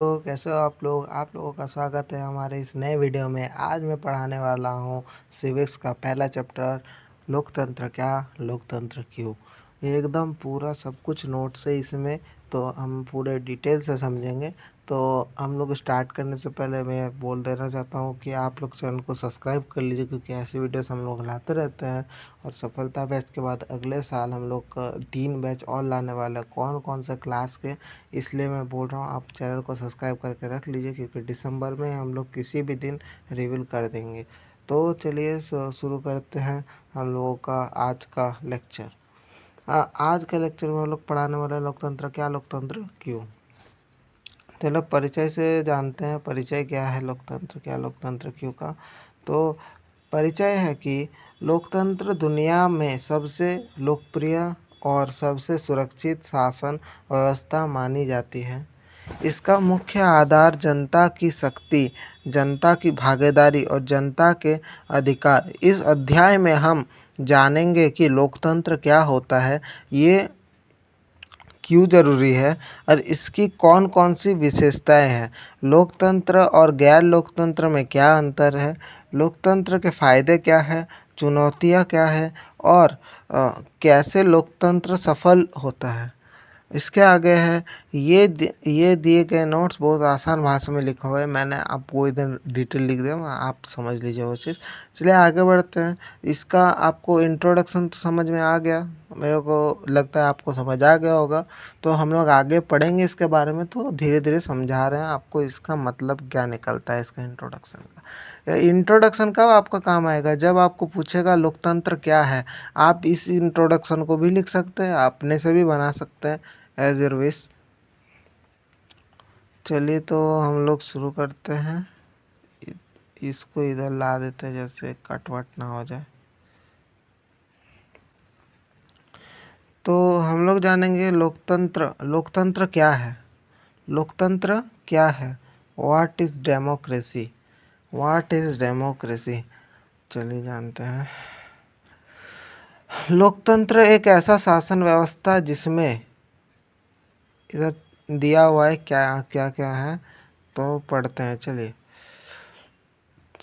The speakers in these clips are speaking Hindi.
तो कैसे हो आप लोगों का स्वागत है हमारे इस नए वीडियो में। आज मैं पढ़ाने वाला हूँ सिविक्स का पहला चैप्टर, लोकतंत्र क्या, लोकतंत्र क्यों। ये एकदम पूरा सब कुछ नोट्स है इसमें, तो हम पूरे डिटेल से समझेंगे। तो हम लोग स्टार्ट करने से पहले मैं बोल देना चाहता हूँ कि आप लोग चैनल को सब्सक्राइब कर लीजिए, क्योंकि ऐसी वीडियोस हम लोग लाते रहते हैं। और सफलता बैच के बाद अगले साल हम लोग का 3 बैच और लाने वाले हैं, कौन कौन से क्लास के, इसलिए मैं बोल रहा हूँ आप चैनल को सब्सक्राइब करके रख लीजिए, क्योंकि दिसंबर में हम लोग किसी भी दिन रिवील कर देंगे। तो चलिए शुरू करते हैं हम लोगों का आज का लेक्चर। आज के लेक्चर में हम लोग पढ़ाने वाले लोकतंत्र क्या, लोकतंत्र क्यों। चलो परिचय से जानते हैं, परिचय क्या है लोकतंत्र क्या, लोकतंत्र क्यों का। तो परिचय है कि लोकतंत्र दुनिया में सबसे लोकप्रिय और सबसे सुरक्षित शासन व्यवस्था मानी जाती है। इसका मुख्य आधार जनता की शक्ति, जनता की भागीदारी और जनता के अधिकार। इस अध्याय में हम जानेंगे कि लोकतंत्र क्या होता है, ये क्यों ज़रूरी है और इसकी कौन कौन सी विशेषताएं हैं। लोकतंत्र और गैर लोकतंत्र में क्या अंतर है, लोकतंत्र के फायदे क्या हैं, चुनौतियां क्या है, और कैसे लोकतंत्र सफल होता है। इसके आगे है, ये दिए गए नोट्स बहुत आसान भाषा में लिखा हुआ है, मैंने आपको इधर डिटेल लिख दिया, आप समझ लीजिए वो चीज़। चलिए आगे बढ़ते हैं। इसका आपको इंट्रोडक्शन तो समझ में आ गया, मेरे को लगता है आपको समझ आ गया होगा। तो हम लोग आगे पढ़ेंगे इसके बारे में, तो धीरे धीरे समझा रहे हैं आपको इसका मतलब क्या निकलता है इसका इंट्रोडक्शन का। इंट्रोडक्शन कब आपका काम आएगा, जब आपको पूछेगा लोकतंत्र क्या है। आप इस इंट्रोडक्शन को भी लिख सकते हैं, अपने से भी बना सकते हैं, एज योर विश। चलिए तो हम लोग शुरू करते हैं। इसको इधर ला देते हैं, जैसे कट वट ना हो जाए। तो हम लोग जानेंगे लोकतंत्र, लोकतंत्र क्या है, लोकतंत्र क्या है। What is democracy, what is democracy. चलिए जानते हैं। लोकतंत्र एक ऐसा शासन व्यवस्था जिसमें, इधर दिया हुआ है क्या क्या क्या है, तो पढ़ते हैं। चलिए,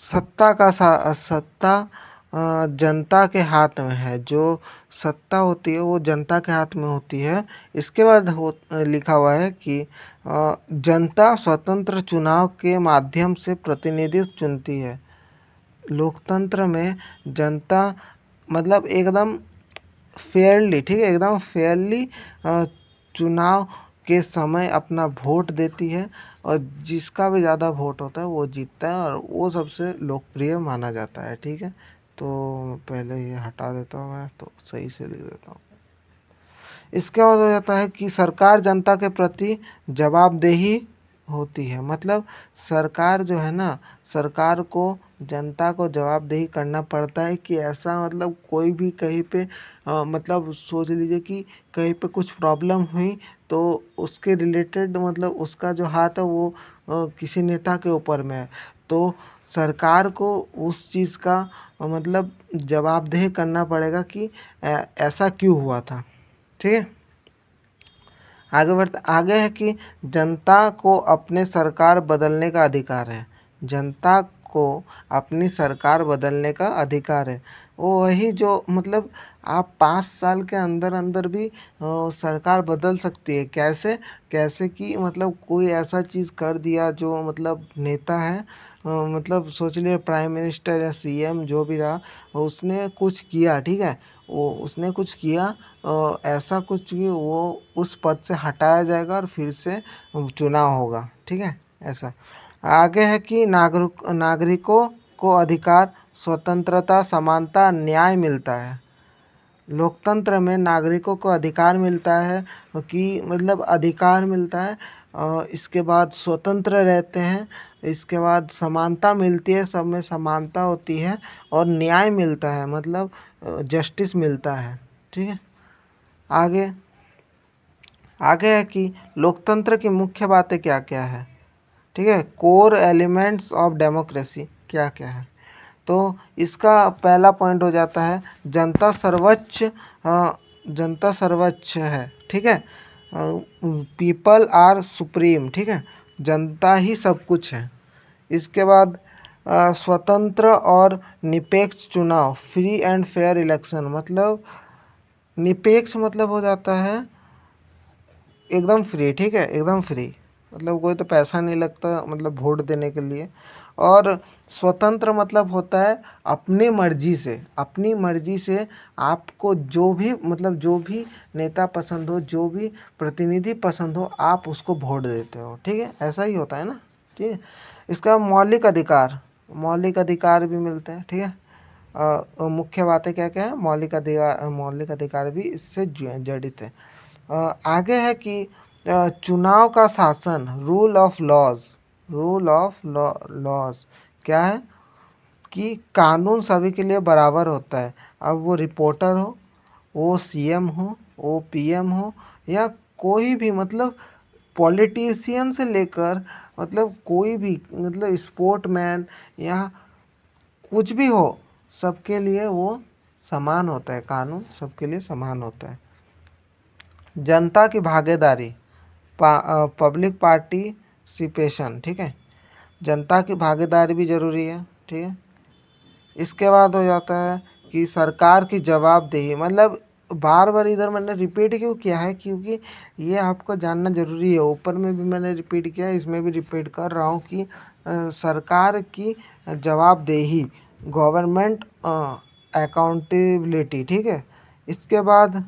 सत्ता जनता के हाथ में है, जो सत्ता होती है वो जनता के हाथ में होती है। इसके बाद लिखा हुआ है कि जनता स्वतंत्र चुनाव के माध्यम से प्रतिनिधित्व चुनती है। लोकतंत्र में जनता मतलब एकदम फेयरली, ठीक है, एकदम फेयरली चुनाव के समय अपना वोट देती है, और जिसका भी ज़्यादा वोट होता है वो जीतता है, और वो सबसे लोकप्रिय माना जाता है। ठीक है, तो पहले ये हटा देता हूँ मैं, तो सही से लिख देता हूँ। इसके बाद हो जाता है कि सरकार जनता के प्रति जवाबदेही होती है। मतलब सरकार जो है ना, सरकार को जनता को जवाबदेही करना पड़ता है कि ऐसा, मतलब कोई भी कहीं पे मतलब सोच लीजिए कि कहीं पे कुछ प्रॉब्लम हुई, तो उसके रिलेटेड मतलब उसका जो हाथ है वो किसी नेता के ऊपर में है, तो सरकार को उस चीज़ का मतलब जवाबदेही करना पड़ेगा कि ऐसा क्यों हुआ था। ठीक है, आगे है कि जनता को अपने सरकार बदलने का अधिकार है। जनता को अपनी सरकार बदलने का अधिकार है। वो वही जो मतलब आप 5 साल के अंदर अंदर भी सरकार बदल सकती है। कैसे, कैसे कि मतलब कोई ऐसा चीज़ कर दिया जो मतलब नेता है, मतलब सोच लिए प्राइम मिनिस्टर या सीएम जो भी रहा, उसने कुछ किया, ठीक है, वो उसने कुछ किया, ऐसा कुछ कि वो उस पद से हटाया जाएगा और फिर से चुनाव होगा। ठीक है, ऐसा। आगे है कि नागरिकों को अधिकार, स्वतंत्रता, समानता, न्याय मिलता है। लोकतंत्र में नागरिकों को अधिकार मिलता है कि मतलब अधिकार मिलता है, इसके बाद स्वतंत्र रहते हैं, इसके बाद समानता मिलती है, सब में समानता होती है, और न्याय मिलता है, मतलब जस्टिस मिलता है। ठीक है, आगे आगे है कि लोकतंत्र की मुख्य बातें क्या क्या है। ठीक है, कोर एलिमेंट्स ऑफ डेमोक्रेसी क्या क्या है। तो इसका पहला पॉइंट हो जाता है जनता सर्वोच्च, जनता सर्वोच्च है। ठीक है, पीपल आर सुप्रीम। ठीक है, जनता ही सब कुछ है। इसके बाद स्वतंत्र और निरपेक्ष चुनाव, फ्री एंड फेयर इलेक्शन, मतलब निरपेक्ष मतलब हो जाता है एकदम फ्री, ठीक है, एकदम फ्री, मतलब कोई तो पैसा नहीं लगता मतलब वोट देने के लिए। और स्वतंत्र मतलब होता है अपनी मर्जी से आपको जो भी मतलब जो भी नेता पसंद हो, जो भी प्रतिनिधि पसंद हो, आप उसको वोट देते हो, ठीक है, ऐसा ही होता है ना, ठीक है। इसका मौलिक अधिकार भी मिलते हैं, ठीक है। मुख्य बातें क्या क्या है, मौलिक अधिकार भी इससे जड़ित है। आगे है कि चुनाव का शासन, रूल ऑफ लॉज क्या है कि कानून सभी के लिए बराबर होता है। अब वो रिपोर्टर हो, वो सीएम हो, वो पीएम हो, या कोई भी मतलब पॉलिटिशियन से लेकर मतलब कोई भी मतलब स्पोर्टमैन या कुछ भी हो, सबके लिए वो समान होता है, कानून सबके लिए समान होता है। जनता की भागीदारी, पब्लिक पार्टिसिपेशन, ठीक है, जनता की भागीदारी भी ज़रूरी है, ठीक है। इसके बाद हो जाता है कि सरकार की जवाबदेही, मतलब बार बार इधर मैंने रिपीट क्यों किया है, क्योंकि ये आपको जानना ज़रूरी है। ऊपर में भी मैंने रिपीट किया है, इसमें भी रिपीट कर रहा हूँ कि सरकार की जवाबदेही, गवर्नमेंट अकाउंटेबिलिटी, ठीक है। इसके बाद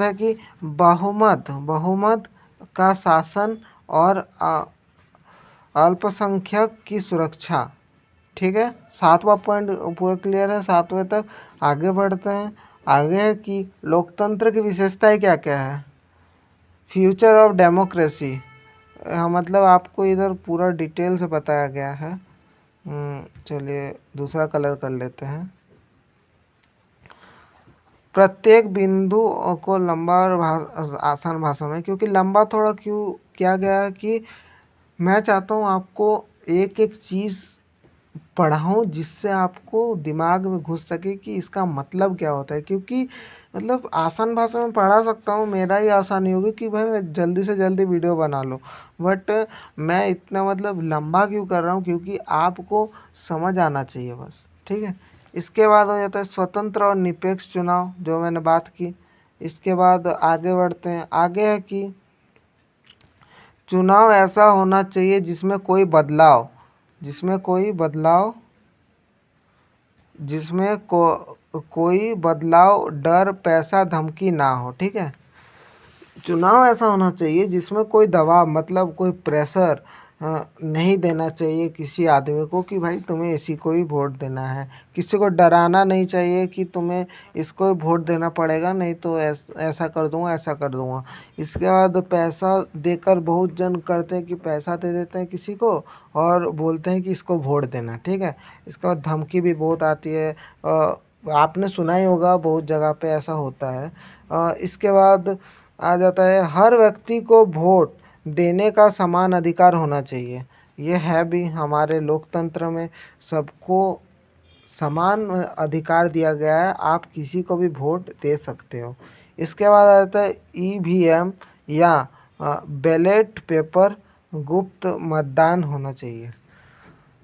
है कि बहुमत का शासन और अल्पसंख्यक की सुरक्षा, ठीक है। 7वां पॉइंट पूरा क्लियर है, 7वें तक आगे बढ़ते हैं। आगे है कि लोकतंत्र की विशेषताएं क्या क्या है। फ्यूचर ऑफ डेमोक्रेसी, मतलब आपको इधर पूरा डिटेल से बताया गया है। चलिए दूसरा कलर कर लेते हैं। प्रत्येक बिंदु को लंबा और आसान भाषा में, क्योंकि लंबा थोड़ा क्यों किया गया है कि मैं चाहता हूँ आपको एक एक चीज़ पढ़ाऊँ जिससे आपको दिमाग में घुस सके कि इसका मतलब क्या होता है। क्योंकि मतलब आसान भाषा में पढ़ा सकता हूँ, मेरा ही आसानी होगी कि भाई जल्दी से जल्दी वीडियो बना लो, बट मैं इतना मतलब लंबा क्यों कर रहा हूँ, क्योंकि आपको समझ आना चाहिए बस, ठीक है। इसके बाद हो जाता है स्वतंत्र और निरपेक्ष चुनाव, जो मैंने बात की। इसके बाद आगे बढ़ते हैं। आगे है कि चुनाव ऐसा होना चाहिए जिसमें कोई बदलाव, डर, पैसा, धमकी ना हो, ठीक है। चुनाव ऐसा होना चाहिए जिसमें कोई दबाव मतलब कोई प्रेशर नहीं देना चाहिए किसी आदमी को कि भाई तुम्हें इसी को ही वोट देना है। किसी को डराना नहीं चाहिए कि तुम्हें इसको ही वोट देना पड़ेगा, नहीं तो ऐसा कर दूंगा, ऐसा कर दूंगा। इसके बाद पैसा देकर बहुत जन करते हैं कि पैसा दे देते हैं किसी को और बोलते हैं कि इसको वोट देना, ठीक है। इसके बाद धमकी भी बहुत आती है, आपने सुना ही होगा, बहुत जगह पे ऐसा होता है। इसके बाद आ जाता है हर व्यक्ति को वोट देने का समान अधिकार होना चाहिए। ये है भी हमारे लोकतंत्र में, सबको समान अधिकार दिया गया है, आप किसी को भी वोट दे सकते हो। इसके बाद आ जाता है ईवीएम या बैलेट पेपर, गुप्त मतदान होना चाहिए।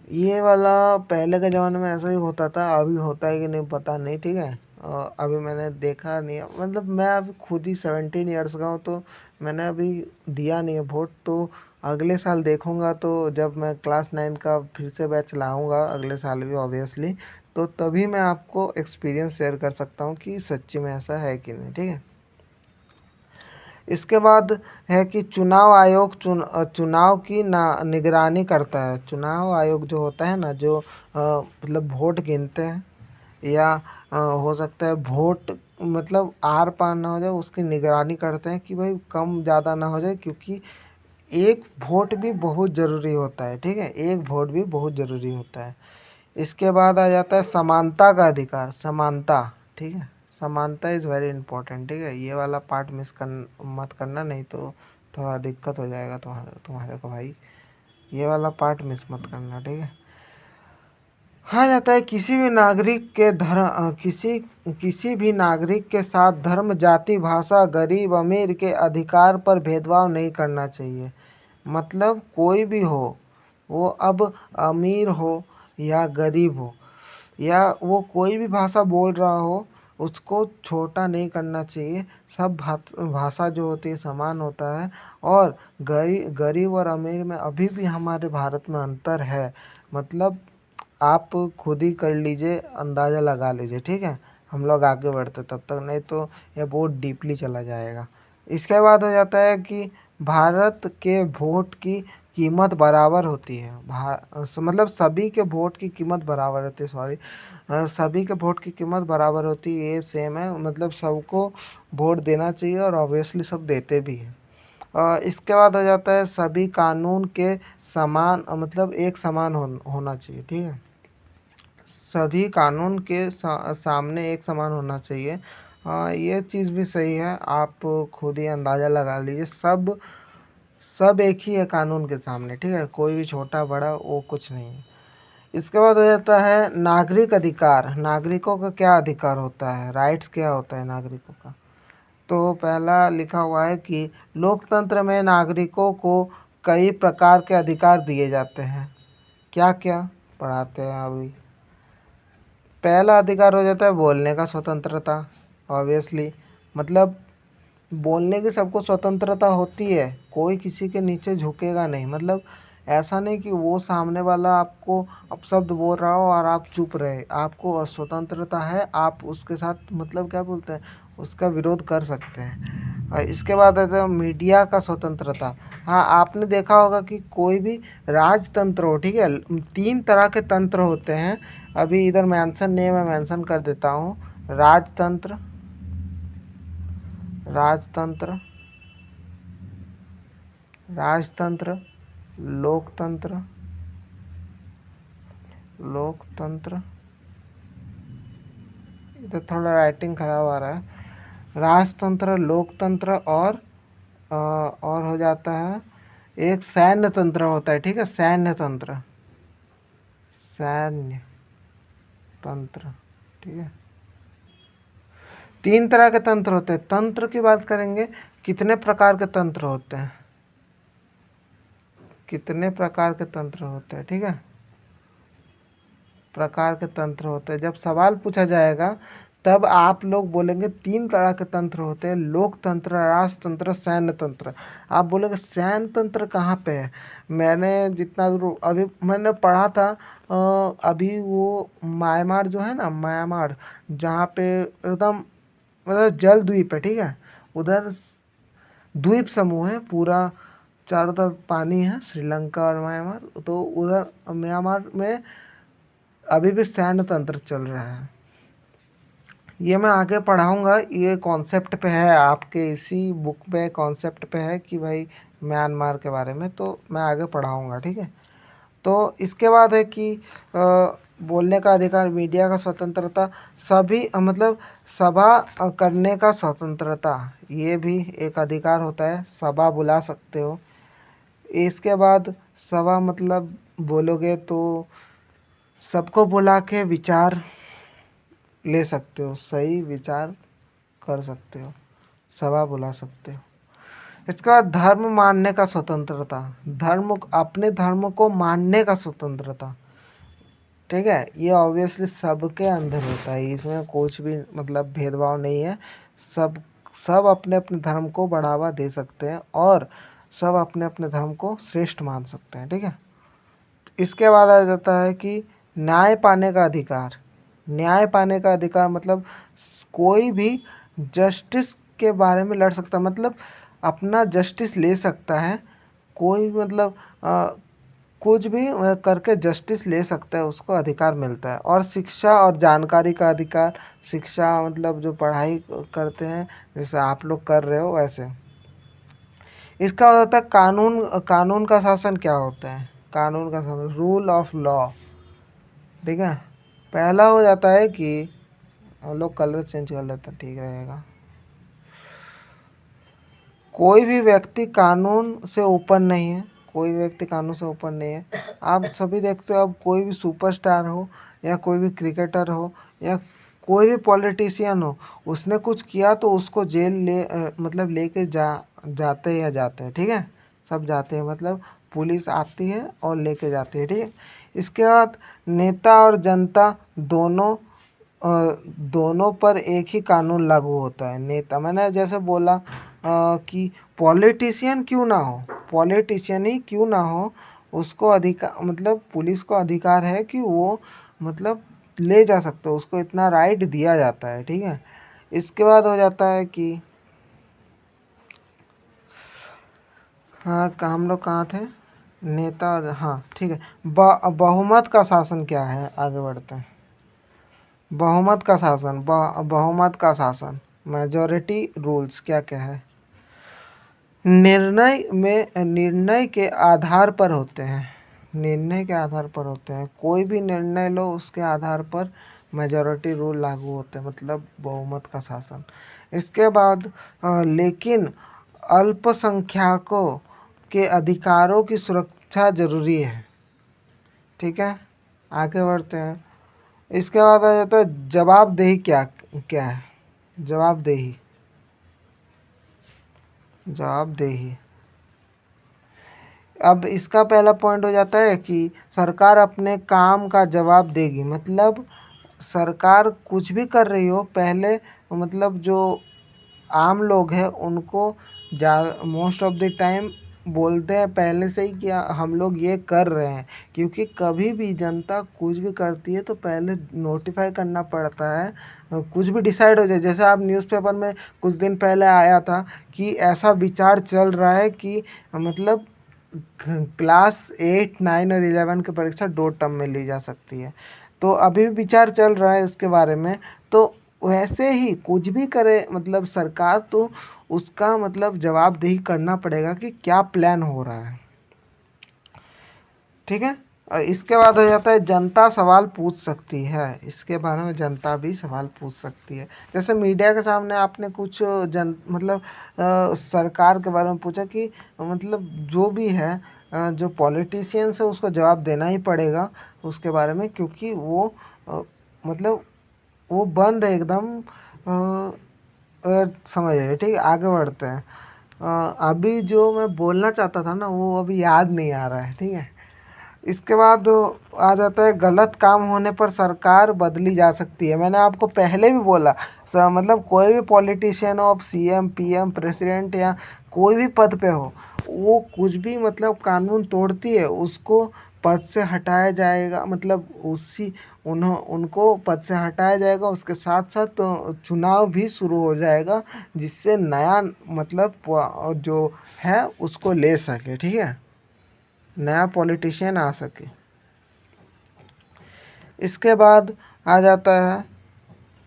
ये वाला पहले के ज़माने में ऐसा ही होता था, अभी होता है कि नहीं पता नहीं, ठीक है। अभी मैंने देखा नहीं है, मतलब मैं अभी खुद ही 17 ईयर्स का हूँ, तो मैंने अभी दिया नहीं है वोट। तो अगले साल देखूँगा, तो जब मैं क्लास 9 का फिर से बैच लाऊँगा अगले साल भी ऑब्वियसली, तो तभी मैं आपको एक्सपीरियंस शेयर कर सकता हूँ कि सच्ची में ऐसा है कि नहीं, ठीक है। इसके बाद है कि चुनाव आयोग चुनाव की निगरानी करता है। चुनाव आयोग जो होता है ना, जो मतलब वोट गिनते हैं, या हो सकता है वोट मतलब आर पार ना हो जाए, उसकी निगरानी करते हैं कि भाई कम ज़्यादा ना हो जाए, क्योंकि एक वोट भी बहुत ज़रूरी होता है, ठीक है, एक वोट भी बहुत ज़रूरी होता है। इसके बाद आ जाता है समानता का अधिकार, समानता, ठीक है, समानता इज़ वेरी इंपॉर्टेंट, ठीक है। ये वाला पार्ट मत करना, नहीं तो थोड़ा दिक्कत हो जाएगा तुम्हारे को भाई, ये वाला पार्ट मिस मत करना, ठीक है। हाँ, जाता है किसी भी नागरिक के किसी भी नागरिक के साथ धर्म, जाति, भाषा, गरीब अमीर के अधिकार पर भेदभाव नहीं करना चाहिए। मतलब कोई भी हो, वो अब अमीर हो या गरीब हो, या वो कोई भी भाषा बोल रहा हो, उसको छोटा नहीं करना चाहिए। सब भाषा जो होती है समान होता है। और गरीब और अमीर में अभी भी हमारे भारत में अंतर है। मतलब आप खुद ही कर लीजिए, अंदाज़ा लगा लीजिए, ठीक है। हम लोग आगे बढ़ते तब तक, नहीं तो ये बहुत डीपली चला जाएगा। इसके बाद हो जाता है कि भारत के वोट की कीमत बराबर होती है। मतलब सभी के वोट की कीमत बराबर होती है, सॉरी, सभी के वोट की कीमत बराबर होती है, ये सेम है। मतलब सबको वोट देना चाहिए और ऑब्वियसली सब देते भी हैं। इसके बाद हो जाता है सभी कानून के समान, मतलब एक समान होना चाहिए, ठीक है। सभी कानून के सामने एक समान होना चाहिए। ये चीज़ भी सही है, आप खुद ही अंदाज़ा लगा लीजिए। सब सब एक ही है कानून के सामने, ठीक है। कोई भी छोटा बड़ा वो कुछ नहीं है। इसके बाद हो जाता है नागरिक अधिकार। नागरिकों का क्या अधिकार होता है, राइट्स क्या होता है नागरिकों का। तो पहला लिखा हुआ है कि लोकतंत्र में नागरिकों को कई प्रकार के अधिकार दिए जाते हैं। क्या क्या पढ़ाते हैं अभी। पहला अधिकार हो जाता है बोलने का स्वतंत्रता, ऑब्वियसली। मतलब बोलने की सबको स्वतंत्रता होती है, कोई किसी के नीचे झुकेगा नहीं। मतलब ऐसा नहीं कि वो सामने वाला आपको अपशब्द बोल रहा हो और आप चुप रहे। आपको स्वतंत्रता है, आप उसके साथ मतलब क्या बोलते हैं, उसका विरोध कर सकते हैं। और इसके बाद आता है मीडिया का स्वतंत्रता। हाँ, आपने देखा होगा कि कोई भी राजतंत्र हो, ठीक है, 3 तरह के तंत्र होते हैं। अभी इधर मेंशन नहीं है, मैं मेंशन कर देता हूँ। राजतंत्र, राजतंत्र, राजतंत्र, लोकतंत्र, लोकतंत्र। इधर थोड़ा राइटिंग खराब आ रहा है। राजतंत्र, लोकतंत्र और हो जाता है एक सैन्य तंत्र होता है, ठीक है। सैन्य तंत्र, सैन्य तंत्र, ठीक है। 3 तरह के तंत्र होते हैं। तंत्र की बात करेंगे, कितने प्रकार के तंत्र होते हैं, कितने प्रकार के तंत्र होते हैं, ठीक है। प्रकार के तंत्र होते हैं। जब सवाल पूछा जाएगा तब आप लोग बोलेंगे 3 तरह के तंत्र होते हैं, लोकतंत्र, राजतंत्र, सैन्य तंत्र। आप बोलेंगे सैन्य तंत्र कहाँ पे है। मैंने जितना दूर अभी मैंने पढ़ा था, अभी वो म्यांमार जो है ना, म्यांमार, जहाँ पे एकदम मतलब जल द्वीप है, ठीक है। उधर द्वीप समूह है पूरा, चारों तरफ पानी है, श्रीलंका और म्यांमार। तो उधर म्यांमार में अभी भी सैन्य तंत्र चल रहा है। ये मैं आगे पढ़ाऊंगा, ये कॉन्सेप्ट पे है, आपके इसी बुक पे कॉन्सेप्ट पे है कि भाई म्यांमार के बारे में, तो मैं आगे पढ़ाऊंगा, ठीक है। तो इसके बाद है कि बोलने का अधिकार, मीडिया का स्वतंत्रता, सभी मतलब सभा करने का स्वतंत्रता, ये भी एक अधिकार होता है, सभा बुला सकते हो। इसके बाद सभा मतलब बोलोगे तो सबको बुला के विचार ले सकते हो, सही विचार कर सकते हो, सभा बुला सकते हो। इसके बाद धर्म मानने का स्वतंत्रता, धर्म, अपने धर्म को मानने का स्वतंत्रता, ठीक है। ये ऑब्वियसली सबके अंदर होता है, इसमें कुछ भी मतलब भेदभाव नहीं है। सब सब अपने अपने धर्म को बढ़ावा दे सकते हैं और सब अपने अपने धर्म को श्रेष्ठ मान सकते हैं, ठीक है। इसके बाद आ जाता है कि न्याय पाने का अधिकार। न्याय पाने का अधिकार मतलब कोई भी जस्टिस के बारे में लड़ सकता है, मतलब अपना जस्टिस ले सकता है। कोई मतलब कुछ भी करके जस्टिस ले सकता है, उसको अधिकार मिलता है। और शिक्षा और जानकारी का अधिकार। शिक्षा मतलब जो पढ़ाई करते हैं, जैसे आप लोग कर रहे हो वैसे। इसका होता है कानून। कानून का शासन क्या होता है, कानून का शासन, रूल ऑफ लॉ, ठीक है। पहला हो जाता है कि हम लोग कलर चेंज कर लेते हैं, ठीक रहेगा। कोई भी व्यक्ति कानून से ऊपर नहीं है, कोई व्यक्ति कानून से ऊपर नहीं है। आप सभी देखते हो, अब कोई भी सुपरस्टार हो या कोई भी क्रिकेटर हो या कोई भी पॉलिटिशियन हो, उसने कुछ किया तो उसको जेल मतलब लेके जाते हैं, ठीक है। सब जाते हैं, मतलब पुलिस आती है और लेके जाती है, ठीक है। इसके बाद नेता और जनता दोनों पर एक ही कानून लागू होता है। नेता, मैंने जैसे बोला कि पॉलिटिशियन क्यों ना हो, पॉलिटिशियन ही क्यों ना हो, उसको अधिकार, मतलब पुलिस को अधिकार है कि वो मतलब ले जा सकते हो, उसको इतना राइट दिया जाता है, ठीक है। इसके बाद हो जाता है कि हाँ, हम लोग कहाँ थे, नेता, हाँ ठीक है। बहुमत का शासन क्या है, आगे बढ़ते हैं। बहुमत का शासन, बहुमत का शासन, मेजॉरिटी रूल्स क्या क्या है। निर्णय के आधार पर होते हैं, निर्णय के आधार पर होते हैं, कोई भी निर्णय लो उसके आधार पर मेजॉरिटी रूल लागू होते हैं, मतलब बहुमत का शासन। इसके बाद लेकिन अल्पसंख्यकों के अधिकारों की सुरक्षा जरूरी है, ठीक है। आगे बढ़ते हैं। इसके बाद आ जाता है जवाबदेही, क्या क्या है जवाबदेही। जवाबदेही, अब इसका पहला पॉइंट हो जाता है कि सरकार अपने काम का जवाब देगी, मतलब सरकार कुछ भी कर रही हो, पहले मतलब जो आम लोग हैं उनको मोस्ट ऑफ द टाइम बोलते हैं पहले से ही कि हम लोग ये कर रहे हैं, क्योंकि कभी भी जनता कुछ भी करती है तो पहले नोटिफाई करना पड़ता है, कुछ भी डिसाइड हो जाए। जैसे आप न्यूज़पेपर में कुछ दिन पहले आया था कि ऐसा विचार चल रहा है कि मतलब क्लास 8, 9 और 11 की परीक्षा 2 टर्म में ली जा सकती है, तो अभी भी विचार चल रहा है इसके बारे में। तो वैसे ही कुछ भी करे, मतलब सरकार तो उसका मतलब जवाबदेही करना पड़ेगा कि क्या प्लान हो रहा है, ठीक है। और इसके बाद हो जाता है जनता सवाल पूछ सकती है, इसके बारे में जनता भी सवाल पूछ सकती है। जैसे मीडिया के सामने आपने कुछ मतलब सरकार के बारे में पूछा कि मतलब जो भी है, जो पॉलिटिशियंस है उसको जवाब देना ही पड़ेगा उसके बारे में, क्योंकि वो मतलब वो बंद है एकदम, समझ रहे, ठीक है। आगे बढ़ते हैं। अभी जो मैं बोलना चाहता था ना वो अभी याद नहीं आ रहा है, ठीक है। इसके बाद आ जाता है गलत काम होने पर सरकार बदली जा सकती है। मैंने आपको पहले भी बोला, मतलब कोई भी पॉलिटिशियन हो, अब सीएम, पीएम, प्रेसिडेंट या कोई भी पद पे हो, वो कुछ भी मतलब कानून तोड़ती है उसको पद से हटाया जाएगा, मतलब उनको पद से हटाया जाएगा, उसके साथ साथ चुनाव भी शुरू हो जाएगा, जिससे नया मतलब जो है उसको ले सके, ठीक है, नया पॉलिटिशियन आ सके। इसके बाद आ जाता है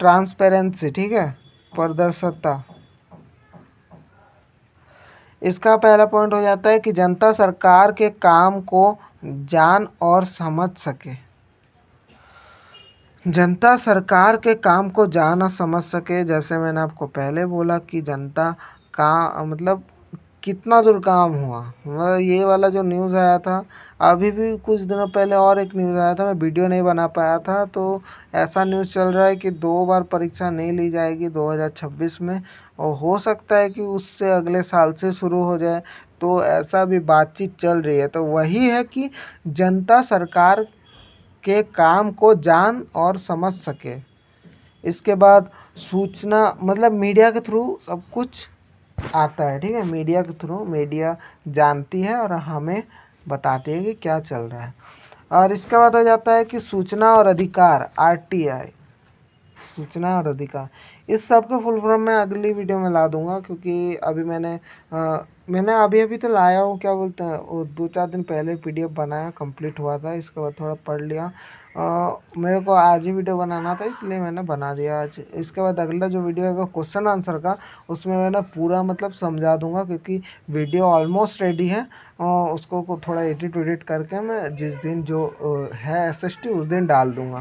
ट्रांसपेरेंसी, ठीक है, पारदर्शिता। इसका पहला पॉइंट हो जाता है कि जनता सरकार के काम को जान और समझ सके, जनता सरकार के काम को जान और समझ सके। जैसे मैंने आपको पहले बोला कि जनता का मतलब कितना दूर काम हुआ, मतलब ये वाला जो न्यूज़ आया था, अभी भी कुछ दिनों पहले और एक न्यूज़ आया था, मैं वीडियो नहीं बना पाया था, तो ऐसा न्यूज़ चल रहा है कि 2 बार परीक्षा नहीं ली जाएगी 2026 में, और हो सकता है कि उससे अगले साल से शुरू हो जाए, तो ऐसा भी बातचीत चल रही है। तो वही है कि जनता सरकार के काम को जान और समझ सके। इसके बाद सूचना, मतलब मीडिया के थ्रू सब कुछ आता है, ठीक है, मीडिया के थ्रू मीडिया जानती है और हमें बताती है कि क्या चल रहा है। और इसके बाद आ जाता है कि सूचना और अधिकार, आरटीआई, सूचना और अधिकार। इस सब के फुल फॉर्म मैं अगली वीडियो में ला दूंगा, क्योंकि अभी मैंने अभी अभी तो लाया हूँ, क्या बोलते हैं, वो 2-4 दिन पहले पीडीएफ बनाया, कंप्लीट हुआ था, इसके बाद थोड़ा पढ़ लिया। मेरे को आज ही वीडियो बनाना था इसलिए मैंने बना दिया आज। इसके बाद अगला जो वीडियो है क्वेश्चन आंसर का, उसमें मैं ना पूरा मतलब समझा दूंगा, क्योंकि वीडियो ऑलमोस्ट रेडी है, उसको थोड़ा एडिट वेडिट करके मैं जिस दिन जो है एसएसटी उस दिन डाल दूंगा।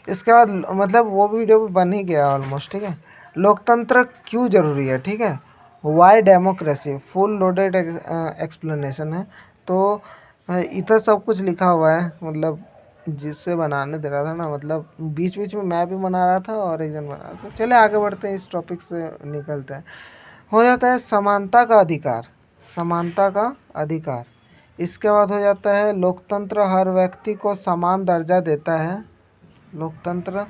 इसके बाद मतलब वो वीडियो भी बन ही गया ऑलमोस्ट, ठीक है। लोकतंत्र क्यों जरूरी है, ठीक है, Y democracy, full loaded explanation है। तो इधर सब कुछ लिखा हुआ है, मतलब जिससे बनाने दे रहा था ना, मतलब बीच बीच में मैं भी बना रहा था और एक जन बना रहा था। चले आगे बढ़ते हैं, इस टॉपिक से निकलते हैं। हो जाता है समानता का अधिकार, समानता का अधिकार। इसके बाद हो जाता है लोकतंत्र हर व्यक्ति को समान दर्जा देता है। लोकतंत्र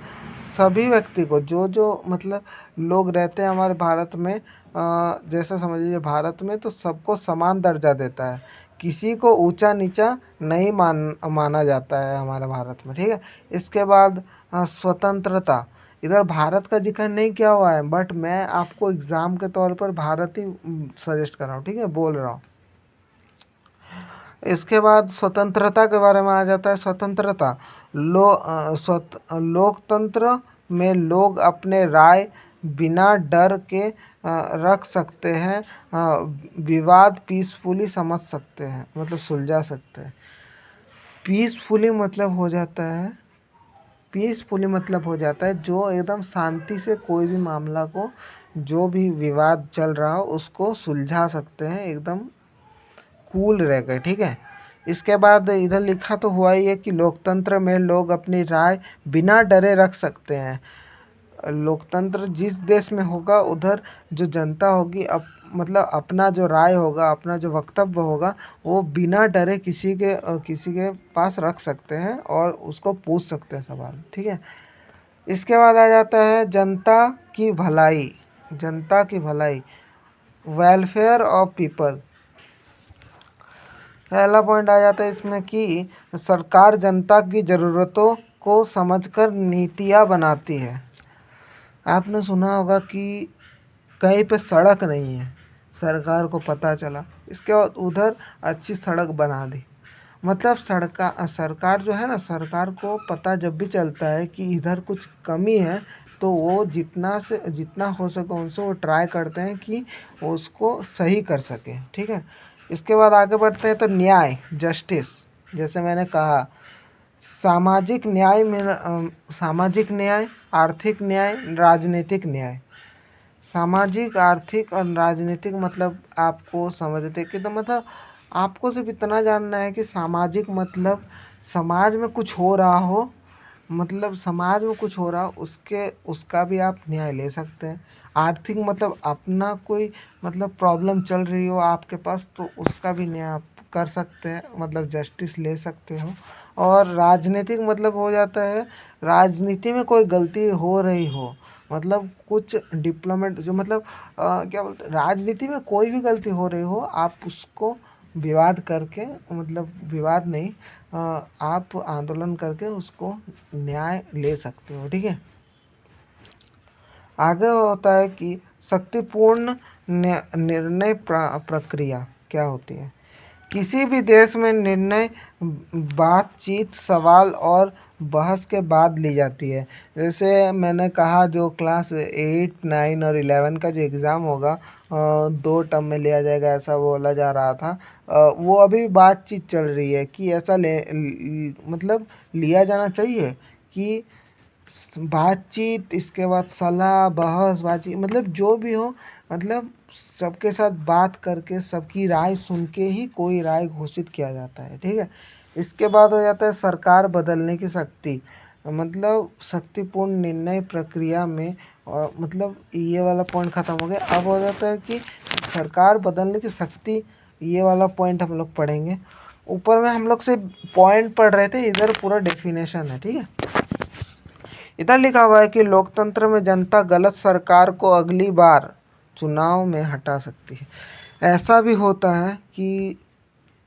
सभी व्यक्ति को जो मतलब लोग रहते हैं हमारे भारत में, जैसे समझ लीजिए भारत में तो सबको समान दर्जा देता है, किसी को ऊंचा नीचा नहीं माना जाता है हमारे भारत में, ठीक है। इसके बाद स्वतंत्रता, इधर भारत का जिक्र नहीं किया हुआ है बट मैं आपको एग्जाम के तौर पर भारत ही सजेस्ट कर रहा हूँ, ठीक है, बोल रहा हूँ। इसके बाद स्वतंत्रता के बारे में आ जाता है। स्वतंत्रता लोकतंत्र में लोग अपने राय बिना डर के रख सकते हैं, विवाद पीसफुली समझ सकते हैं, मतलब सुलझा सकते हैं। पीसफुली मतलब हो जाता है, पीसफुली मतलब हो जाता है जो एकदम शांति से कोई भी मामला को, जो भी विवाद चल रहा हो उसको सुलझा सकते हैं, एकदम कूल रह गए, ठीक है। इसके बाद इधर लिखा तो हुआ ही है कि लोकतंत्र में लोग अपनी राय बिना डरे रख सकते हैं। लोकतंत्र जिस देश में होगा उधर जो जनता होगी मतलब अपना जो राय होगा, अपना जो वक्तव्य होगा वो बिना डरे किसी के पास रख सकते हैं और उसको पूछ सकते हैं सवाल, ठीक है। इसके बाद आ जाता है जनता की भलाई। जनता की भलाई, वेलफेयर ऑफ पीपल। पहला पॉइंट आ जाता है इसमें कि सरकार जनता की ज़रूरतों को समझकर नीतियाँ बनाती है। आपने सुना होगा कि कहीं पे सड़क नहीं है, सरकार को पता चला, इसके बाद उधर अच्छी सड़क बना दी। मतलब सरकार जो है ना, सरकार को पता जब भी चलता है कि इधर कुछ कमी है तो वो जितना हो सके उनसे वो ट्राई करते हैं कि उसको सही कर सकें, ठीक है। इसके बाद आगे बढ़ते हैं तो न्याय, जस्टिस, जैसे मैंने कहा सामाजिक न्याय में सामाजिक न्याय, आर्थिक न्याय, राजनीतिक न्याय। सामाजिक, आर्थिक और राजनीतिक मतलब आपको समझते कि तो मतलब आपको सिर्फ इतना जानना है कि सामाजिक मतलब समाज में कुछ हो रहा हो, मतलब समाज में कुछ हो रहा हो उसका भी आप न्याय ले सकते हैं। आर्थिक मतलब अपना कोई मतलब प्रॉब्लम चल रही हो आपके पास तो उसका भी न्याय आप कर सकते हैं, मतलब जस्टिस ले सकते हो। और राजनीतिक मतलब हो जाता है राजनीति में कोई गलती हो रही हो, मतलब कुछ डिप्लोमेट जो मतलब क्या बोलते हैं, राजनीति में कोई भी गलती हो रही हो आप उसको विवाद करके, मतलब विवाद नहीं, आप आंदोलन करके उसको न्याय ले सकते हो, ठीक है। आगे होता है कि शक्तिपूर्ण निर्णय प्रक्रिया क्या होती है। किसी भी देश में निर्णय बातचीत, सवाल और बहस के बाद ली जाती है। जैसे मैंने कहा जो क्लास 8, 9 और 11 का जो एग्ज़ाम होगा 2 टर्म में लिया जाएगा ऐसा बोला जा रहा था। वो अभी बातचीत चल रही है कि ऐसा मतलब लिया जाना चाहिए कि बातचीत, इसके बाद सलाह, बहस, बातचीत, मतलब जो भी हो, मतलब सबके साथ बात करके सबकी राय सुन के ही कोई राय घोषित किया जाता है, ठीक है। इसके बाद हो जाता है सरकार बदलने की शक्ति, मतलब शक्तिपूर्ण निर्णय प्रक्रिया में मतलब ये वाला पॉइंट ख़त्म हो गया। अब हो जाता है कि सरकार बदलने की शक्ति, ये वाला पॉइंट हम लोग पढ़ेंगे। ऊपर में हम लोग से पॉइंट पढ़ रहे थे, इधर पूरा डेफिनेशन है, ठीक है। इधर लिखा हुआ है कि लोकतंत्र में जनता गलत सरकार को अगली बार चुनाव में हटा सकती है। ऐसा भी होता है कि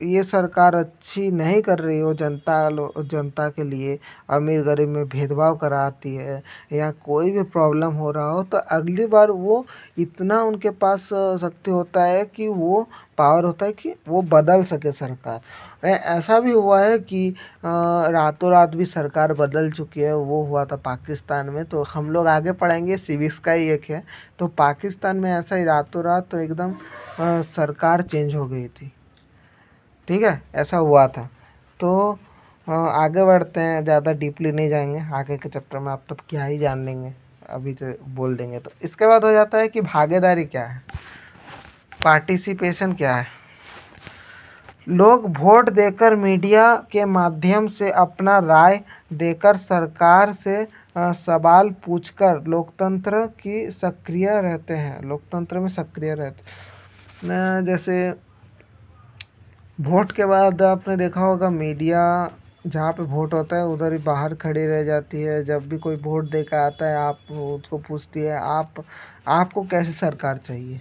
ये सरकार अच्छी नहीं कर रही हो जनता के लिए, अमीर गरीब में भेदभाव कराती है या कोई भी प्रॉब्लम हो रहा हो तो अगली बार वो इतना उनके पास शक्ति होता है कि वो पावर होता है कि वो बदल सके सरकार। ऐसा भी हुआ है कि रातों रात भी सरकार बदल चुकी है, वो हुआ था पाकिस्तान में, तो हम लोग आगे पढ़ेंगे, सिविक्स का ही एक है। तो पाकिस्तान में ऐसा ही रातों रात तो एकदम सरकार चेंज हो गई थी, ठीक है, ऐसा हुआ था। तो आगे बढ़ते हैं, ज़्यादा डीपली नहीं जाएंगे, आगे के चैप्टर में आप तब क्या ही जान लेंगे, अभी तो बोल देंगे। तो इसके बाद हो जाता है कि भागीदारी क्या है, पार्टिसिपेशन क्या है। लोग वोट देकर, मीडिया के माध्यम से अपना राय देकर, सरकार से सवाल पूछकर लोकतंत्र की सक्रिय रहते हैं, लोकतंत्र में सक्रिय रहते हैं। जैसे वोट के बाद आपने देखा होगा मीडिया जहाँ पे वोट होता है उधर ही बाहर खड़ी रह जाती है। जब भी कोई वोट देकर आता है आप उसको पूछती है आपको कैसी सरकार चाहिए,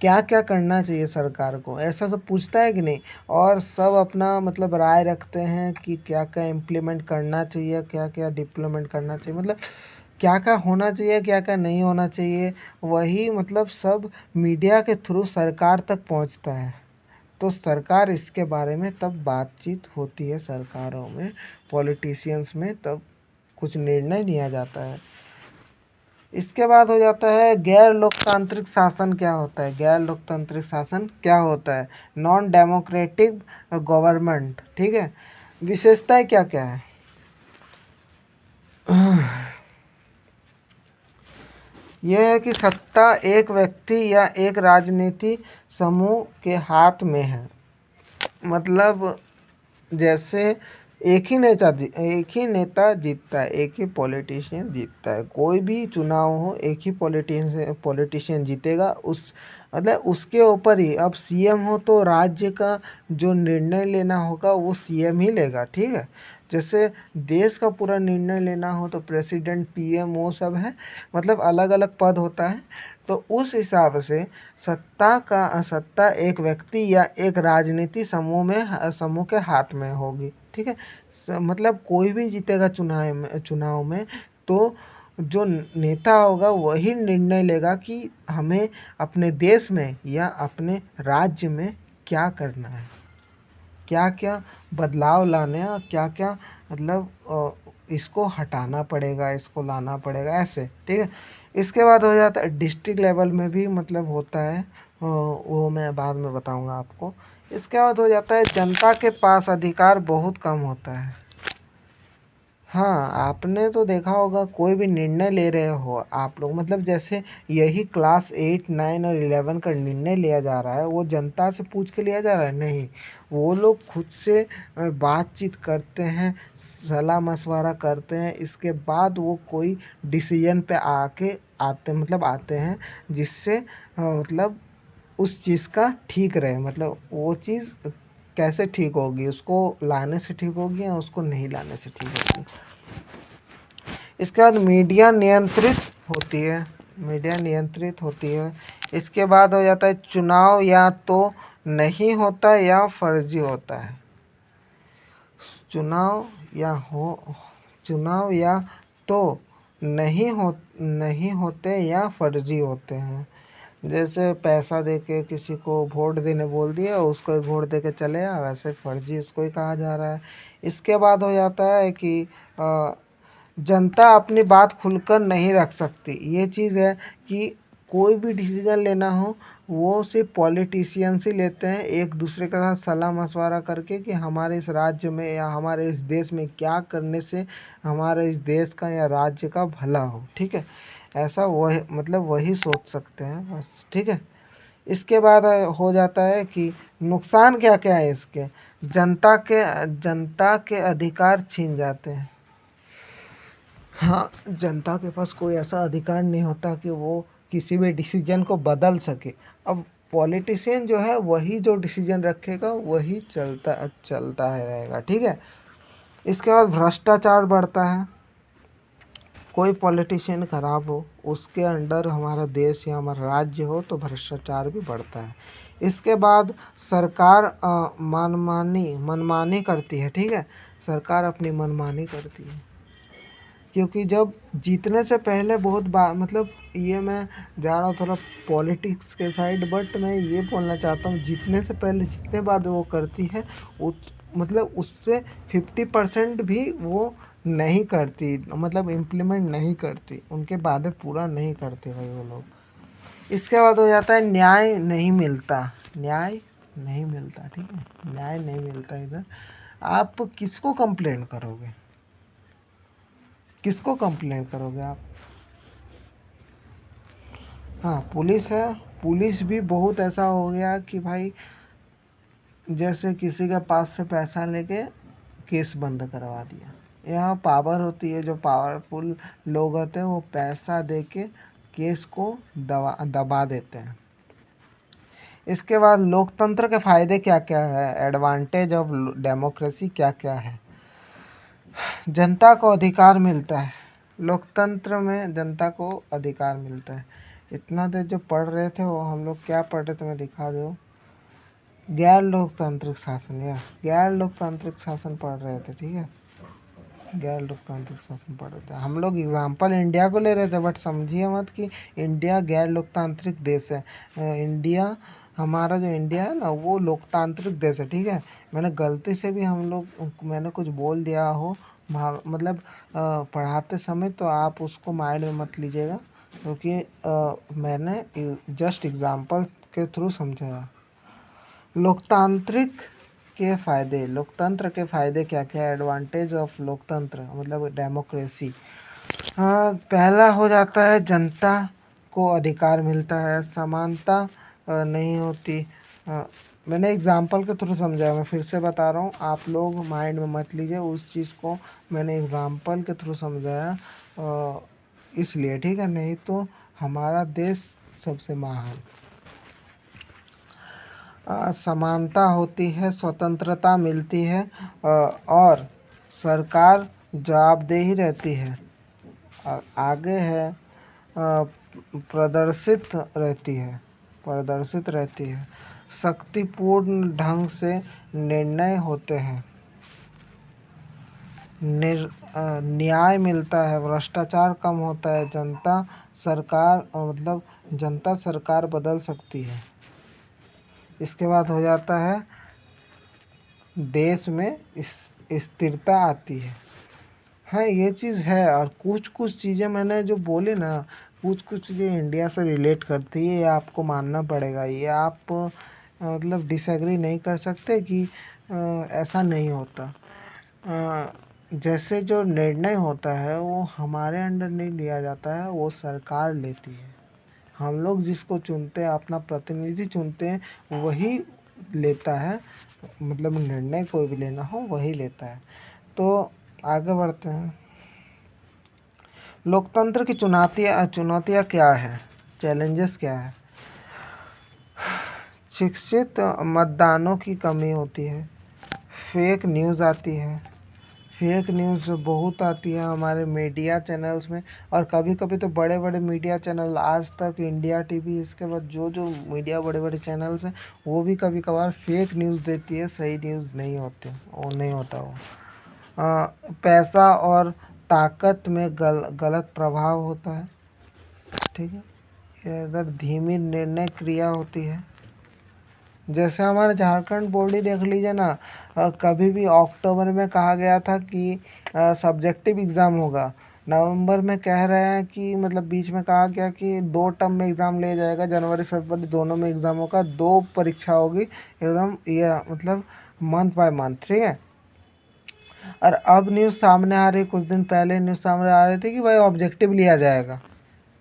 क्या क्या करना चाहिए सरकार को, ऐसा सब पूछता है कि नहीं। और सब अपना मतलब राय रखते हैं कि क्या क्या इम्प्लीमेंट करना चाहिए, क्या क्या डिप्लोमेंट करना चाहिए, मतलब क्या क्या होना चाहिए, क्या क्या नहीं होना चाहिए। वही मतलब सब मीडिया के थ्रू सरकार तक पहुंचता है। तो सरकार इसके बारे में तब बातचीत होती है सरकारों में, पॉलिटिशियंस में, तब कुछ निर्णय लिया जाता है। इसके बाद हो जाता है गैर लोकतांत्रिक शासन। क्या होता है गैर लोकतांत्रिक शासन, क्या होता है नॉन डेमोक्रेटिक गवर्नमेंट। ठीक है, विशेषताएं क्या क्या है। यह है कि सत्ता एक व्यक्ति या एक राजनीति समूह के हाथ में है। मतलब जैसे एक ही नेता जीतता है, एक ही पॉलिटिशियन जीतता है। कोई भी चुनाव हो एक ही पॉलिटिशियन जीतेगा। उस मतलब उसके ऊपर ही अब सीएम हो तो राज्य का जो निर्णय लेना होगा वो सीएम ही लेगा। ठीक है, जैसे देश का पूरा निर्णय लेना हो तो प्रेसिडेंट पीएम वो सब है, मतलब अलग अलग पद होता है। तो उस हिसाब से सत्ता एक व्यक्ति या एक राजनीति समूह के हाथ में होगी। ठीक है, मतलब कोई भी जीतेगा चुनाव में तो जो नेता होगा वही निर्णय लेगा कि हमें अपने देश में या अपने राज्य में क्या करना है, क्या क्या बदलाव लाने हैं, और क्या क्या मतलब इसको हटाना पड़ेगा, इसको लाना पड़ेगा, ऐसे। ठीक है, इसके बाद हो जाता है डिस्ट्रिक्ट लेवल में भी मतलब होता है, वो मैं बाद में बताऊंगा आपको। इसके बाद हो जाता है जनता के पास अधिकार बहुत कम होता है। हाँ, आपने तो देखा होगा कोई भी निर्णय ले रहे हो आप लोग, मतलब जैसे यही क्लास 8 9 और 11 का निर्णय लिया जा रहा है वो जनता से पूछ के लिया जा रहा है, नहीं। वो लोग खुद से बातचीत करते हैं, सलाह मशवरा करते हैं, इसके बाद वो कोई डिसीजन पे आते हैं, जिससे मतलब उस चीज़ का ठीक रहे, मतलब वो चीज़ कैसे ठीक होगी, उसको लाने से ठीक होगी या उसको नहीं लाने से ठीक होगी। इसके बाद मीडिया नियंत्रित होती है। इसके बाद हो जाता है चुनाव या तो नहीं होता या फर्जी होता है। चुनाव या हो चुनाव या तो नहीं होते या फर्जी होते हैं। जैसे पैसा देके किसी को वोट देने बोल दिया, उसको ही वोट देके चले आ, वैसे फर्जी इसको ही कहा जा रहा है। इसके बाद हो जाता है कि जनता अपनी बात खुलकर नहीं रख सकती। ये चीज़ है कि कोई भी डिसीजन लेना हो वो सिर्फ पॉलिटिशियंस ही लेते हैं, एक दूसरे के साथ सलाह मशवरा करके कि हमारे इस राज्य में या हमारे इस देश में क्या करने से हमारे इस देश का या राज्य का भला हो। ठीक है, ऐसा वही मतलब वही सोच सकते हैं बस। ठीक है, इसके बाद हो जाता है कि नुकसान क्या क्या है इसके। जनता के अधिकार छीन जाते हैं। हाँ, जनता के पास कोई ऐसा अधिकार नहीं होता कि वो किसी भी डिसीजन को बदल सके। अब पॉलिटिशियन जो है वही जो डिसीजन रखेगा वही चलता चलता है रहेगा। ठीक है, इसके बाद भ्रष्टाचार बढ़ता है। कोई पॉलिटिशियन खराब हो, उसके अंडर हमारा देश या हमारा राज्य हो तो भ्रष्टाचार भी बढ़ता है। इसके बाद सरकार मनमानी करती है। ठीक है, सरकार अपनी मनमानी करती है, क्योंकि जब जीतने से पहले बहुत बार मतलब ये मैं जा रहा हूँ थोड़ा पॉलिटिक्स के साइड, बट मैं ये बोलना चाहता हूँ जीतने से पहले जितने बात वो करती है मतलब उससे 50% भी वो नहीं करती, मतलब इम्प्लीमेंट नहीं करती, उनके वादे पूरा नहीं करते भाई वो लोग। इसके बाद हो जाता है न्याय नहीं मिलता। ठीक है, न्याय नहीं मिलता इधर। आप किसको कंप्लेन करोगे आप। हाँ, पुलिस है। पुलिस भी बहुत ऐसा हो गया कि भाई जैसे किसी के पास से पैसा लेके केस बंद करवा दिया। यहाँ पावर होती है, जो पावरफुल लोग होते हैं वो पैसा देके केस को दबा देते हैं। इसके बाद लोकतंत्र के फायदे क्या क्या है, एडवांटेज ऑफ डेमोक्रेसी क्या क्या है। जनता को अधिकार मिलता है, लोकतंत्र में जनता को अधिकार मिलता है। इतना देर जो पढ़ रहे थे वो हम लोग क्या पढ़ रहे थे मैं दिखा दूँ। गैर लोकतांत्रिक शासन, या गैर लोकतांत्रिक शासन पढ़ रहे थे, ठीक है, गैर लोकतांत्रिक शासन पढ़ रहे थे। हम लोग एग्जाम्पल इंडिया को ले रहे थे, बट समझिए मत कि इंडिया गैर लोकतांत्रिक देश है। इंडिया, हमारा जो इंडिया है ना, वो लोकतांत्रिक देश है, ठीक है। मैंने गलती से भी मैंने कुछ बोल दिया हो मतलब पढ़ाते समय, तो आप उसको माइंड में मत लीजिएगा, क्योंकि मैंने जस्ट एग्जाम्पल के थ्रू समझाया। लोकतंत्र के फायदे क्या क्या है, एडवांटेज ऑफ लोकतंत्र मतलब डेमोक्रेसी। हाँ, पहला हो जाता है जनता को अधिकार मिलता है, समानता नहीं होती। मैंने एग्जाम्पल के थ्रू समझाया, मैं फिर से बता रहा हूँ, आप लोग माइंड में मत लीजिए उस चीज़ को, मैंने एग्जाम्पल के थ्रू समझाया इसलिए, ठीक है, नहीं तो हमारा देश सबसे महान। समानता होती है, स्वतंत्रता मिलती है और सरकार जवाबदेही रहती है। और आगे है प्रदर्शित रहती है, शक्तिपूर्ण ढंग से निर्णय होते हैं, न्याय मिलता है, भ्रष्टाचार कम होता है, जनता सरकार बदल सकती है। इसके बाद हो जाता है देश में स्थिरता आती है। हाँ, ये चीज़ है। और कुछ चीज़ें मैंने जो बोली ना, कुछ चीज़ें इंडिया से रिलेट करती है, ये आपको मानना पड़ेगा। ये आप मतलब डिसएग्री नहीं कर सकते कि ऐसा नहीं होता। जैसे जो निर्णय होता है वो हमारे अंडर नहीं लिया जाता है, वो सरकार लेती है। हम लोग जिसको चुनते हैं, अपना प्रतिनिधि चुनते हैं, वही लेता है, मतलब निर्णय कोई भी लेना हो वही लेता है। तो आगे बढ़ते हैं। लोकतंत्र की चुनौतियाँ क्या है, चैलेंजेस क्या है। शिक्षित मतदानों की कमी होती है, फेक न्यूज़ आती है, फेक न्यूज़ बहुत आती है हमारे मीडिया चैनल्स में। और कभी कभी तो बड़े बड़े मीडिया चैनल, आज तक, इंडिया टीवी, इसके बाद जो मीडिया बड़े बड़े चैनल्स हैं, वो भी कभी कभार फेक न्यूज़ देती है, सही न्यूज़ नहीं होती, वो नहीं होता वो। पैसा और ताकत में गलत प्रभाव होता है, ठीक है। इधर धीमी निर्णय क्रिया होती है। जैसे हमारे झारखंड बोर्ड ही देख लीजिए ना, कभी भी अक्टूबर में कहा गया था कि सब्जेक्टिव एग्ज़ाम होगा, नवंबर में कह रहे हैं कि, मतलब बीच में कहा गया कि 2 टर्म में एग्ज़ाम लिया जाएगा, जनवरी फरवरी दोनों में एग्ज़ाम होगा, 2 परीक्षा होगी एकदम, ये मतलब मंथ बाय मंथ, ठीक है। और अब न्यूज़ सामने आ रही, कुछ दिन पहले न्यूज़ सामने आ रही थी कि भाई ऑब्जेक्टिव लिया जाएगा।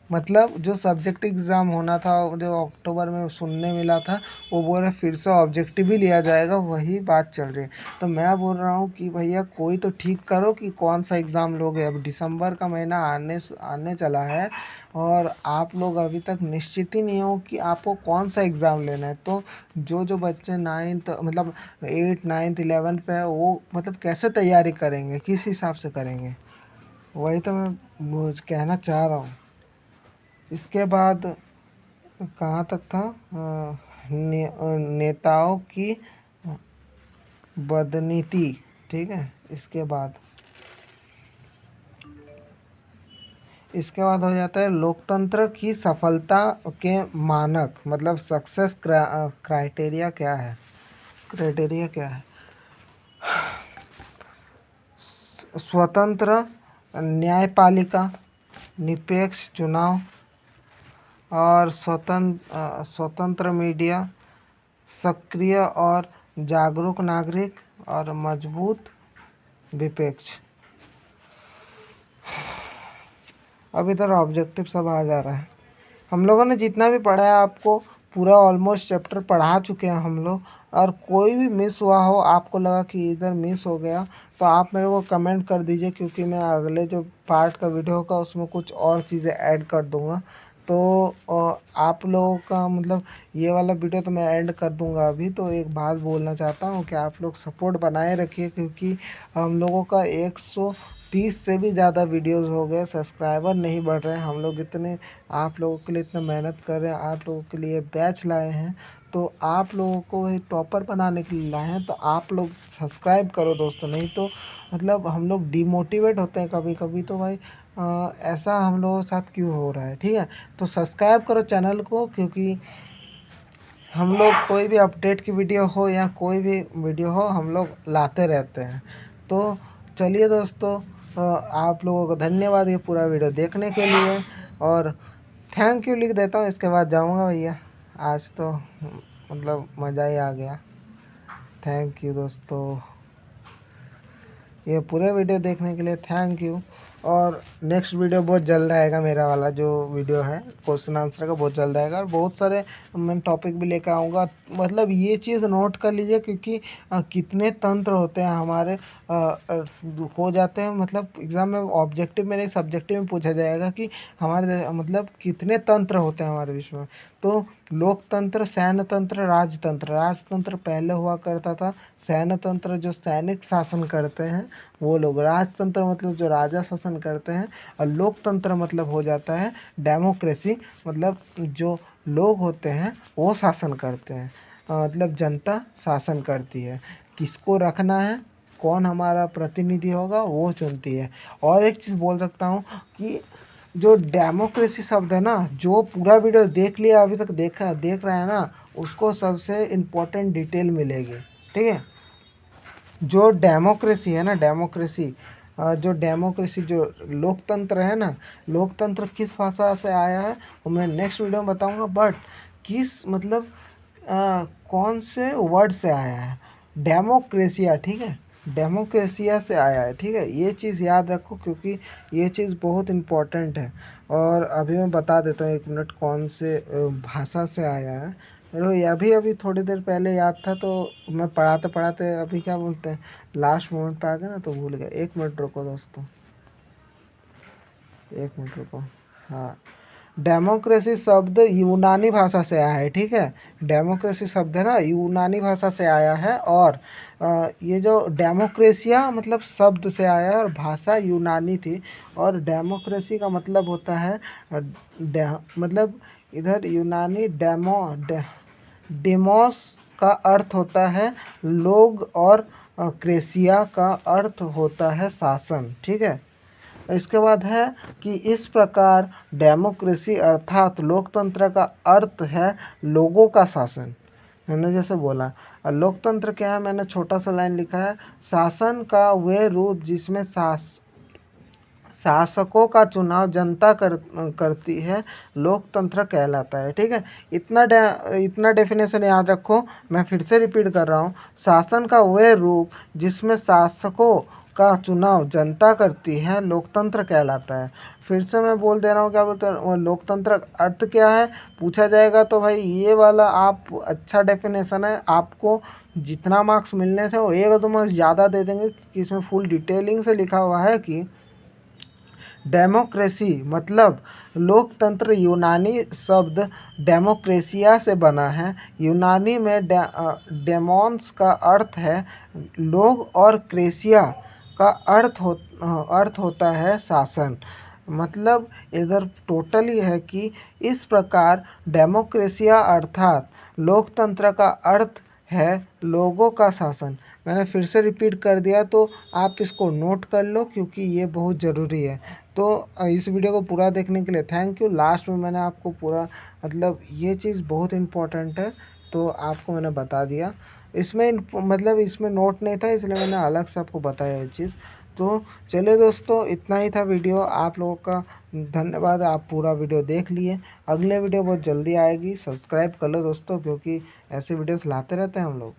मतलब जो सब्जेक्ट एग्ज़ाम होना था, जो अक्टूबर में सुनने मिला था, वो बोल रहे फिर से ऑब्जेक्टिव ही लिया जाएगा, वही बात चल रही है। तो मैं बोल रहा हूँ कि भैया कोई तो ठीक करो कि कौन सा एग्ज़ाम लोगे। अब दिसंबर का महीना आने चला है और आप लोग अभी तक निश्चित ही नहीं हो कि आपको कौन सा एग्ज़ाम लेना है। तो जो बच्चे 9th मतलब 8 9th 11th पे है, वो मतलब कैसे तैयारी करेंगे, किस हिसाब से करेंगे, वही तो मैं कहना चाह रहा हूँ। इसके बाद कहाँ तक था, नेताओं की बदनीति, ठीक है। इसके बाद हो जाता है लोकतंत्र की सफलता के मानक, मतलब सक्सेस क्राइटेरिया क्या है, स्वतंत्र न्यायपालिका, निष्पक्ष चुनाव और स्वतंत्र मीडिया, सक्रिय और जागरूक नागरिक और मजबूत विपक्ष। अब इधर ऑब्जेक्टिव सब आ जा रहा है। हम लोगों ने जितना भी पढ़ा है, आपको पूरा ऑलमोस्ट चैप्टर पढ़ा चुके हैं हम लोग। और कोई भी मिस हुआ हो, आपको लगा कि इधर मिस हो गया, तो आप मेरे को कमेंट कर दीजिए, क्योंकि मैं अगले जो पार्ट का वीडियो होगा उसमें कुछ और चीज़ें ऐड कर दूंगा। तो आप लोगों का मतलब ये वाला वीडियो तो मैं एंड कर दूंगा अभी। तो एक बात बोलना चाहता हूँ कि आप लोग सपोर्ट बनाए रखिए, क्योंकि हम लोगों का 130 से भी ज़्यादा वीडियोस हो गए, सब्सक्राइबर नहीं बढ़ रहे हैं। हम लोग इतने आप लोगों के लिए इतना मेहनत कर रहे हैं, आप लोगों के लिए बैच लाए हैं, तो आप लोगों को ही टॉपर बनाने के लिए लाए हैं। तो आप लोग सब्सक्राइब करो दोस्तों, नहीं तो मतलब हम लोग डिमोटिवेट होते हैं कभी कभी। तो भाई ऐसा हम लोगों के साथ क्यों हो रहा है, ठीक है। तो सब्सक्राइब करो चैनल को, क्योंकि हम लोग कोई भी अपडेट की वीडियो हो या कोई भी वीडियो हो हम लोग लाते रहते हैं। तो चलिए दोस्तों, आप लोगों को धन्यवाद ये पूरा वीडियो देखने के लिए, और थैंक यू लिख देता हूँ, इसके बाद जाऊँगा भैया। आज तो मतलब मज़ा ही आ गया। थैंक यू दोस्तों, ये पूरे वीडियो देखने के लिए थैंक यू। और नेक्स्ट वीडियो बहुत जल्द आएगा, मेरा वाला जो वीडियो है क्वेश्चन आंसर का बहुत जल्द आएगा, और बहुत सारे मैं टॉपिक भी लेकर आऊँगा। मतलब ये चीज़ नोट कर लीजिए, क्योंकि कितने तंत्र होते हैं हमारे हो जाते हैं। मतलब एग्ज़ाम में ऑब्जेक्टिव में नहीं सब्जेक्टिव में पूछा जाएगा कि हमारे मतलब कितने तंत्र होते हैं हमारे विश्व में। तो लोकतंत्र, सैन्यतंत्र, राजतंत्र। राजतंत्र पहले हुआ करता था, सैन्यतंत्र जो सैनिक शासन करते हैं वो लोग, राजतंत्र मतलब जो राजा शासन करते हैं, और लोकतंत्र मतलब हो जाता है डेमोक्रेसी, मतलब जो लोग होते हैं वो शासन करते हैं। मतलब जनता शासन करती है, किसको रखना है, कौन हमारा प्रतिनिधि होगा वो चुनती है। और एक चीज़ बोल सकता हूँ कि जो डेमोक्रेसी शब्द है ना, जो पूरा वीडियो देख लिया अभी तक देख रहा है ना, उसको सबसे इम्पोर्टेंट डिटेल मिलेगी, ठीक है। जो डेमोक्रेसी है ना, डेमोक्रेसी जो लोकतंत्र है ना, लोकतंत्र किस भाषा से आया है वो मैं नेक्स्ट वीडियो में बताऊंगा। बट किस मतलब कौन से वर्ड से आया है, डेमोक्रेसिया, ठीक है, डेमोक्रेसिया से आया है, ठीक है। ये चीज़ याद रखो, क्योंकि ये चीज़ बहुत इम्पोर्टेंट है। और अभी मैं बता देता हूँ, एक मिनट, कौन से भाषा से आया है। मेरे को ये अभी थोड़ी देर पहले याद था, तो मैं पढ़ाते पढ़ाते अभी क्या बोलते हैं लास्ट मोमेंट पे आ गया ना, तो भूल गया। एक मिनट रुको दोस्तों, एक मिनट रुको। हाँ, डेमोक्रेसी शब्द यूनानी भाषा से आया है, ठीक है। डेमोक्रेसी शब्द है ना, यूनानी भाषा से आया है। और ये जो डेमोक्रेसिया मतलब शब्द से आया है, और भाषा यूनानी थी। और डेमोक्रेसी का मतलब होता है मतलब इधर यूनानी डेमोस का अर्थ होता है लोग, और क्रेसिया का अर्थ होता है शासन, ठीक है। इसके बाद है कि इस प्रकार डेमोक्रेसी अर्थात लोकतंत्र का अर्थ है लोगों का शासन। मैंने जैसे बोला, लोकतंत्र क्या है, मैंने छोटा सा लाइन लिखा है, शासन का वह रूप जिसमें शासकों का चुनाव जनता करती है, लोकतंत्र कहलाता है, ठीक है। इतना डेफिनेशन याद रखो। मैं फिर से रिपीट कर रहा हूँ, शासन का वह रूप जिसमें शासकों का चुनाव जनता करती है, लोकतंत्र कहलाता है। फिर से मैं बोल दे रहा हूँ, क्या बोलते हैं, लोकतंत्र अर्थ क्या है पूछा जाएगा तो भाई ये वाला आप अच्छा डेफिनेशन है। आपको जितना मार्क्स मिलने थे वो 1-2 मार्क्स ज़्यादा दे देंगे, कि इसमें फुल डिटेलिंग से लिखा हुआ है कि डेमोक्रेसी मतलब लोकतंत्र यूनानी शब्द डेमोक्रेसिया से बना है। यूनानी में डेमोन्स का अर्थ है लोग, और क्रेसिया का अर्थ होता है शासन। मतलब इधर टोटल ये है कि इस प्रकार डेमोक्रेसिया अर्थात लोकतंत्र का अर्थ है लोगों का शासन। मैंने फिर से रिपीट कर दिया, तो आप इसको नोट कर लो, क्योंकि ये बहुत ज़रूरी है। तो इस वीडियो को पूरा देखने के लिए थैंक यू। लास्ट में मैंने आपको पूरा मतलब ये चीज़ बहुत इम्पोर्टेंट है, तो आपको मैंने बता दिया। इसमें मतलब इसमें नोट नहीं था, इसलिए मैंने अलग से आपको बताया ये चीज़। तो चलिए दोस्तों, इतना ही था वीडियो। आप लोगों का धन्यवाद, आप पूरा वीडियो देख लिए। अगले वीडियो बहुत जल्दी आएगी, सब्सक्राइब कर लो दोस्तों, क्योंकि ऐसे वीडियोस लाते रहते हैं हम लोग।